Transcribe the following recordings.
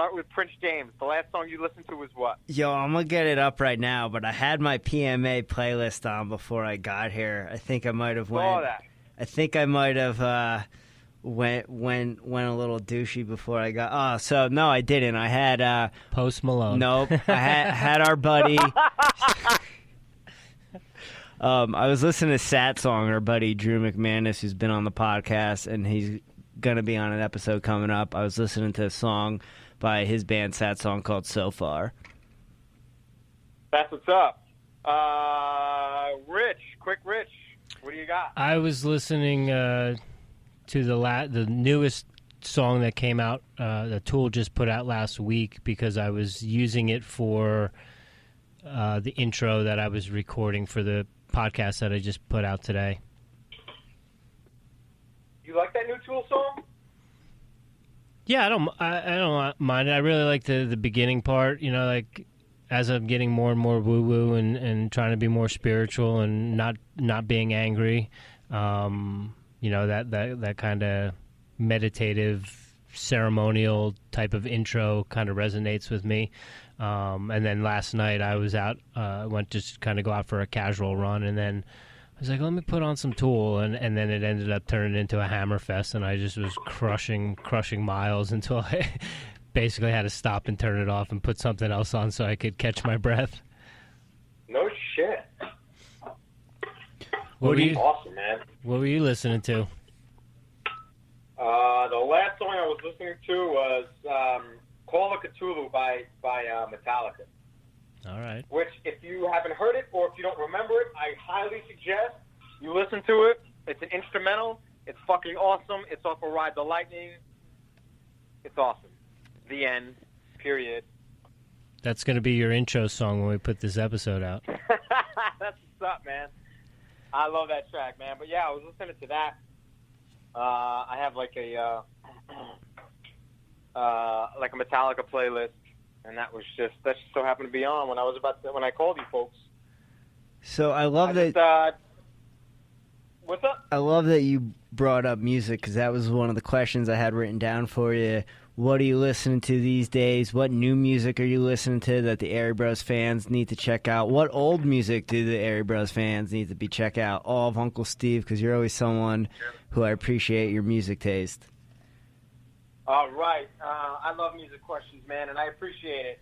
start with Prince James. The last song you listened to was what? Yo, I'm going to get it up right now, but I had my PMA playlist on before I got here. I think I might have went a little douchey before I got. Oh, so no, I didn't. I had Post Malone. Nope. I had our buddy. I was listening to Sat Song, our buddy Drew McManus, who's been on the podcast, and he's going to be on an episode coming up. I was listening to a song by his band Sat Song called So Far. That's what's up. Rich, what do you got? I was listening to the newest song that came out, that Tool just put out last week, because I was using it for the intro that I was recording for the podcast that I just put out today. You like that new Tool song? Yeah, I don't mind it. I really like the beginning part. You know, like as I'm getting more and more woo woo and trying to be more spiritual and not being angry. You know, that kind of meditative, ceremonial type of intro kind of resonates with me. And then last night I was out, went to kind of go out for a casual run, and then I was like, let me put on some Tool, and then it ended up turning into a hammer fest, and I just was crushing miles until I basically had to stop and turn it off and put something else on so I could catch my breath. No shit. Awesome, man. What were you listening to? The last song I was listening to was Call of Cthulhu by Metallica. All right. Which, if you haven't heard it or if you don't remember it, I highly suggest you listen to it. It's an instrumental. It's fucking awesome. It's off of Ride the Lightning. It's awesome. The end. Period. That's going to be your intro song when we put this episode out. That's what's up, man. I love that track, man. But yeah, I was listening to that. I have like a Metallica playlist, and that just so happened to be on when I called you folks. So I love What's up? I love that you brought up music, because that was one of the questions I had written down for you. What are you listening to these days? What new music are you listening to that the Airey Bros fans need to check out? What old music do the Airey Bros fans need to check out? All of Uncle Steve, because you're always someone who I appreciate your music taste. All right. I love music questions, man, and I appreciate it.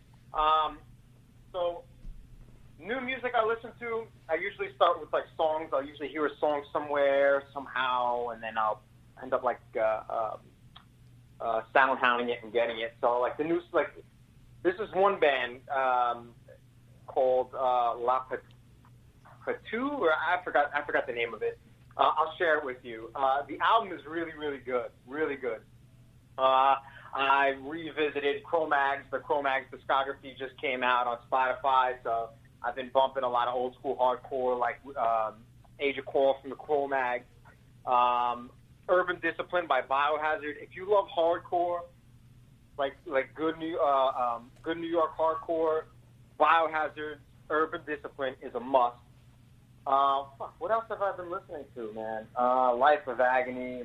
So, new music I listen to, I usually start with, like, songs. I'll usually hear a song somewhere, somehow, and then I'll end up, like, sound hounding it and getting it. So, like, this is one band called La Patou, or I forgot the name of it. I'll share it with you. The album is really, really good. Really good. I revisited Cro-Mags. The Cro-Mags discography just came out on Spotify, so I've been bumping a lot of old school hardcore, like Age of Coral from the Cro-Mags, Urban Discipline by Biohazard. If you love hardcore, like good New York hardcore, Biohazard, Urban Discipline is a must. What else have I been listening to, man? Life of Agony.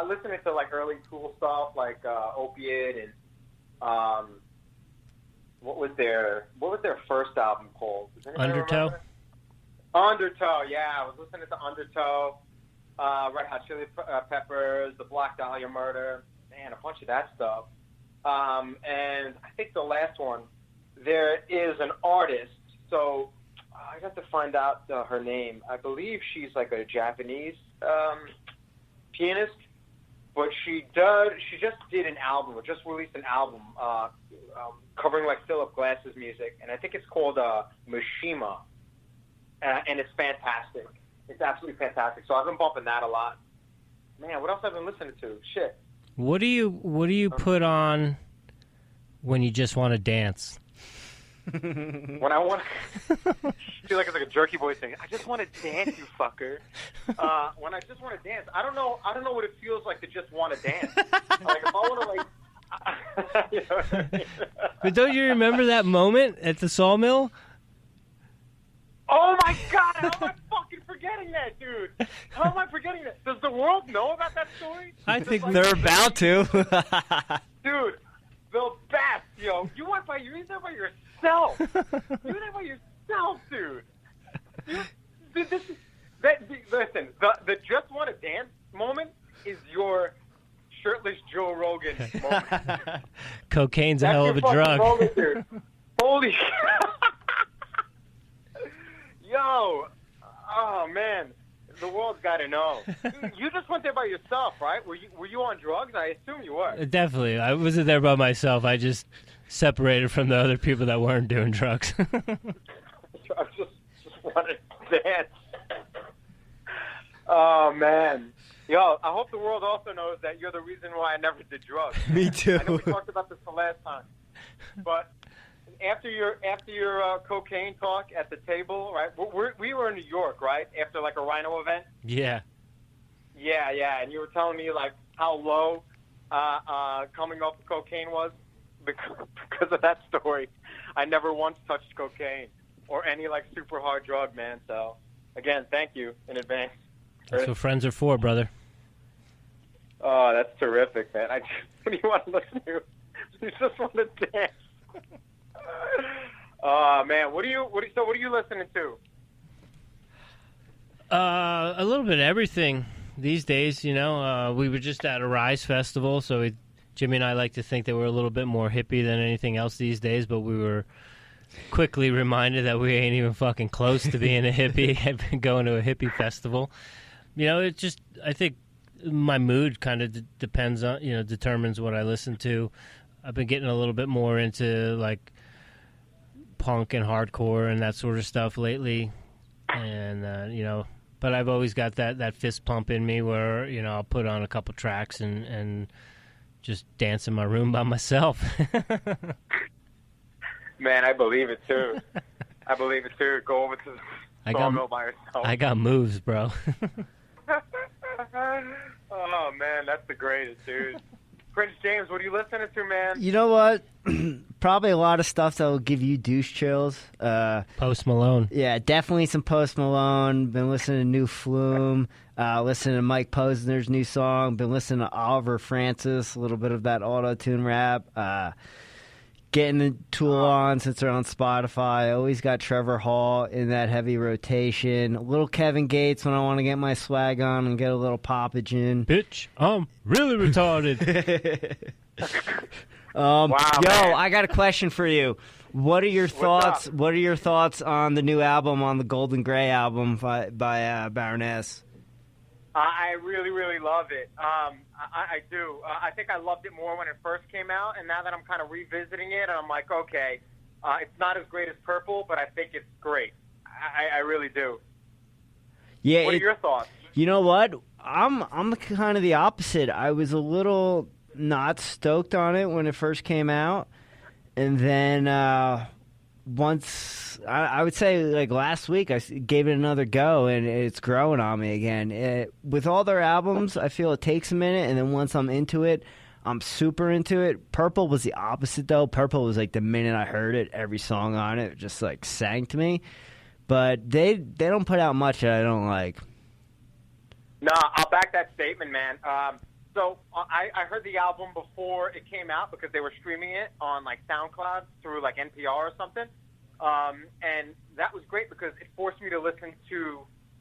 Listening to like early Tool stuff, like Opiate, and what was their first album called? Undertow. Undertow, yeah. I was listening to Undertow, Red Hot Chili Peppers, the Black Dahlia Murder, man, a bunch of that stuff. And I think the last one, there is an artist, so I got to find out her name. I believe she's like a Japanese pianist, but she just did an album, or just released an album covering like Philip Glass's music, and I think it's called Mishima, and it's fantastic. It's absolutely fantastic. So I've been bumping that a lot. Man, what else have I been listening to? Shit. What do you put on when you just want to dance? When I want to feel like it's like a jerky boy thing. I just want to dance, you fucker. When I just want to dance, I don't know what it feels like to just want to dance. Like if I want to you know what I mean? But don't you remember that moment at the sawmill? Oh my God! How am I fucking forgetting that, dude? How am I forgetting that? Does the world know about that story? I think they're about to. Dude, the best. Yo, you went by yourself. You went by yourself, dude. Listen, the just want to dance moment is your shirtless Joe Rogan moment. Cocaine's a hell of a drug. Moment, dude. Holy shit. Yo. Oh, man. The world's got to know. You just went there by yourself, right? Were you on drugs? I assume you were. Definitely. I wasn't there by myself. I just separated from the other people that weren't doing drugs. I just wanted to dance. Oh, man. Yo, I hope the world also knows that you're the reason why I never did drugs. Me too. I know we talked about this the last time. But after your cocaine talk at the table, right? We were in New York, right? After like a Rhino event. Yeah. Yeah. And you were telling me like how low coming off the cocaine was because of that story. I never once touched cocaine or any like super hard drug, man. So again, thank you in advance. That's what friends are for, brother. Oh, that's terrific, man. What do you want to listen to? You just want to dance. Oh man, what are you listening to? A little bit of everything these days. You know, we were just at a Rise festival, so Jimmy and I like to think that we're a little bit more hippie than anything else these days. But we were quickly reminded that we ain't even fucking close to being a hippie, going to a hippie festival. You know, it just, I think my mood kind of depends on, determines what I listen to. I've been getting a little bit more into like punk and hardcore and that sort of stuff lately. And, but I've always got that fist pump in me where, I'll put on a couple tracks and just dance in my room by myself. Man, I believe it too. Go over to the sawmill by yourself. I got moves, bro. Oh, man, that's the greatest, dude. Prince James, what are you listening to, man? You know what? Probably a lot of stuff that will give you douche chills. Post Malone. Yeah, definitely some Post Malone. Been listening to New Flume. Listening to Mike Posner's new song. Been listening to Oliver Francis, a little bit of that auto-tune rap. Getting the Tool on since they're on Spotify. Always got Trevor Hall in that heavy rotation. A little Kevin Gates when I want to get my swag on and get a little poppage in. Bitch, I'm really retarded. Wow, yo, man. I got a question for you. What are your thoughts? What are your thoughts on the new album, on the Golden Gray album by Baroness? I really, really love it. I do. I think I loved it more when it first came out, and now that I'm kind of revisiting it, I'm like, okay, it's not as great as Purple, but I think it's great. I really do. Yeah. What are your thoughts? You know what? I'm kind of the opposite. I was a little not stoked on it when it first came out, and then once I would say like last week I gave it another go, and it's growing on me again. With all their albums, I feel it takes a minute, and then once I'm into it, I'm super into it. Purple was the opposite though. Purple was like the minute I heard it, every song on it just like sang to me. But they don't put out much that I don't like. No, I'll back that statement, man. So I heard the album before it came out because they were streaming it on like SoundCloud through like NPR or something. And that was great because it forced me to listen to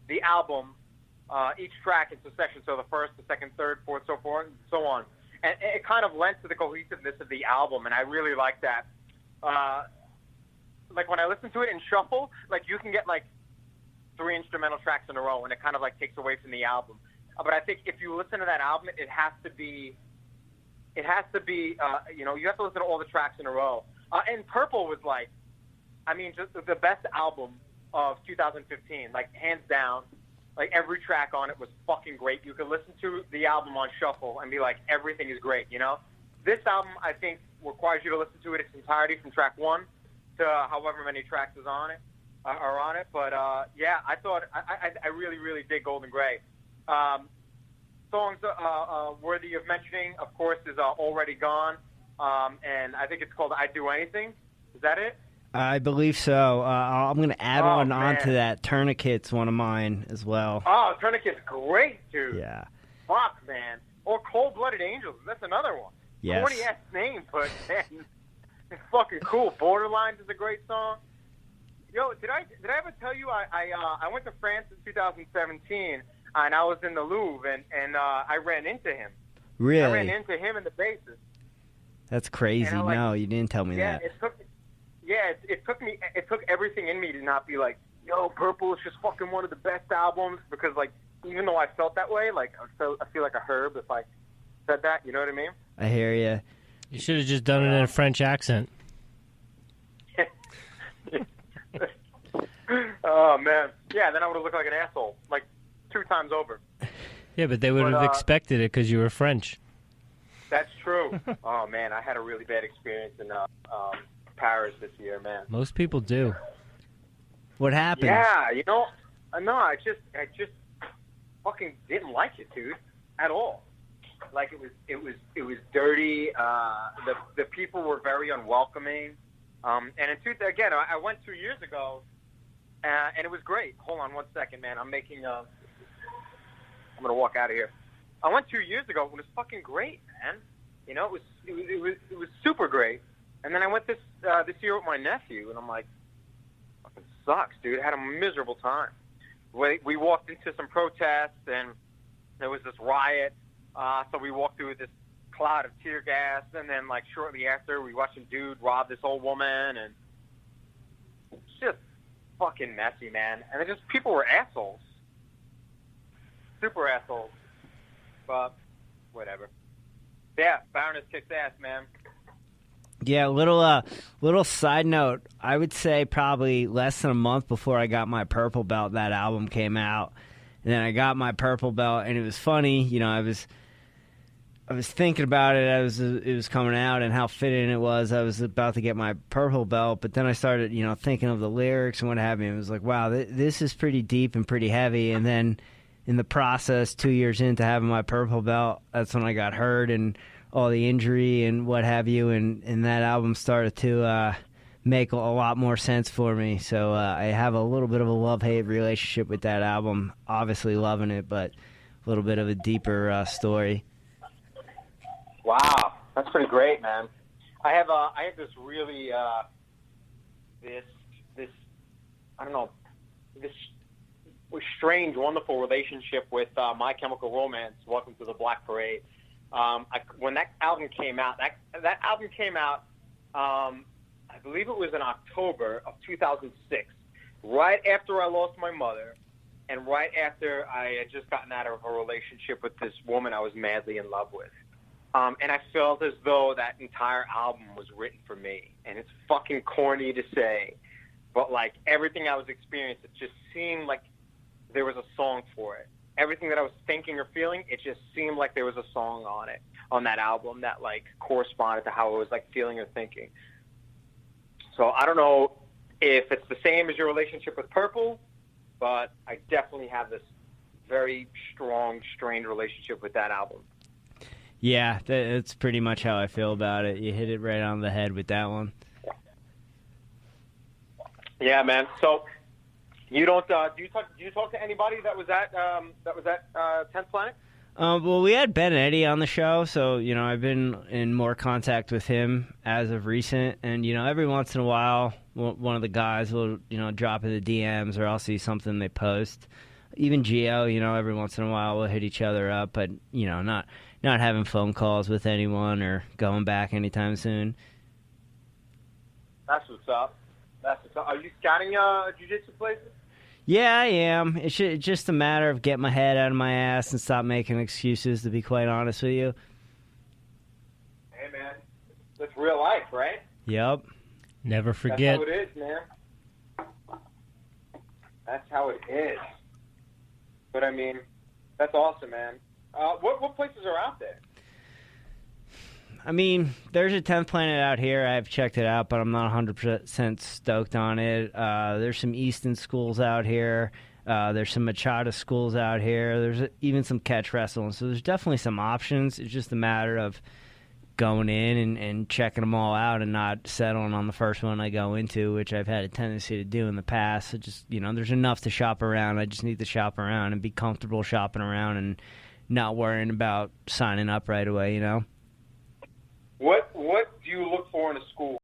the album, each track in succession. So the first, the second, third, fourth, so forth, and so on. And it kind of lent to the cohesiveness of the album, and I really like that. Like when I listen to it in shuffle, like you can get like 3 instrumental tracks in a row, and it kind of like takes away from the album. But I think if you listen to that album, it has to be, you have to listen to all the tracks in a row. And Purple was like, I mean, just the best album of 2015, like hands down. Like every track on it was fucking great. You could listen to the album on shuffle and be like, everything is great, you know? This album, I think, requires you to listen to it in its entirety from track 1 to however many tracks are on it. But yeah, I thought I really, really dig Golden Gray. Songs worthy of mentioning, of course, is Already Gone, and I think it's called I Do Anything. Is that it? I believe so. I'm going to add onto that. Tourniquet's one of mine as well. Oh, Tourniquet's great, dude. Yeah. Fuck, man. Or Cold-Blooded Angels. That's another one. Yes. Corny-ass name, but man, It's fucking cool. Borderlines is a great song. Yo, did I ever tell you I went to France in 2017 and I was in the Louvre and I ran into him. Really? I ran into him in the bases. That's crazy. No, you didn't tell me that. It took everything in me to not be like, yo, Purple is just fucking one of the best albums, because like even though I felt that way, like I feel like a herb if I said that. You know what I mean? I hear you. You should have just done it in a French accent. Oh man, yeah. Then I would have looked like an asshole, like 2 times over. Yeah, but they would have expected it because you were French. That's true. Oh man, I had a really bad experience in Paris this year, man. Most people do. What happened? Yeah, you know, no, I just fucking didn't like it, dude, at all. Like it was dirty. The people were very unwelcoming. And again, I went 2 years ago, and it was great. Hold on one second, man. I'm gonna walk out of here. I went 2 years ago. It was fucking great, man. You know, it was super great. And then I went this year with my nephew, and I'm like, fucking sucks, dude. I had a miserable time. We walked into some protests, and there was this riot. So we walked through this cloud of tear gas, and then like shortly after, we watched a dude rob this old woman, and it's just fucking messy, man. And it just people were assholes, super assholes. But whatever. Yeah, Baroness kicks ass, man. Yeah, little side note. I would say probably less than a month before I got my purple belt, that album came out, and then I got my purple belt, and it was funny. You know, I was thinking about it as it was coming out and how fitting it was. I was about to get my purple belt, but then I started, you know, thinking of the lyrics and what have you. It was like, wow, this is pretty deep and pretty heavy. And then in the process, 2 years into having my purple belt, that's when I got hurt and all the injury and what have you. And that album started to make a lot more sense for me. So I have a little bit of a love-hate relationship with that album. Obviously loving it, but a little bit of a deeper story. Wow, that's pretty great, man. I have this really this I don't know, this strange, wonderful relationship with My Chemical Romance. Welcome to the Black Parade. When that album came out, that album came out. I believe it was in October of 2006, right after I lost my mother, and right after I had just gotten out of a relationship with this woman I was madly in love with. And I felt as though that entire album was written for me. And it's fucking corny to say, but like everything I was experiencing, it just seemed like there was a song for it. Everything that I was thinking or feeling, it just seemed like there was a song on it, on that album that like corresponded to how I was like feeling or thinking. So I don't know if it's the same as your relationship with Purple, but I definitely have this very strong, strained relationship with that album. Yeah, that's pretty much how I feel about it. You hit it right on the head with that one. Yeah, man. So you don't do you talk to anybody that was at 10th Planet? Well, we had Ben Eddy on the show, so you know I've been in more contact with him as of recent, and you know every once in a while one of the guys will drop in the DMs, or I'll see something they post. Even Gio, every once in a while we'll hit each other up, but not having phone calls with anyone or going back anytime soon. That's what's up. Are you scouting jiu-jitsu places? Yeah, I am. It's just a matter of getting my head out of my ass and stop making excuses, to be quite honest with you. Hey, man. That's real life, right? Yep. Never forget. That's how it is, man. That's how it is. But, I mean, that's awesome, man. What places are out there? I mean, there's a 10th Planet out here. I've checked it out, but I'm not 100% stoked on it. There's some Easton schools out here. There's some Machado schools out here. There's even some catch wrestling. So there's definitely some options. It's just a matter of going in and checking them all out and not settling on the first one I go into, which I've had a tendency to do in the past. So just, there's enough to shop around. I just need to shop around and be comfortable shopping around and not worrying about signing up right away, What do you look for in a school?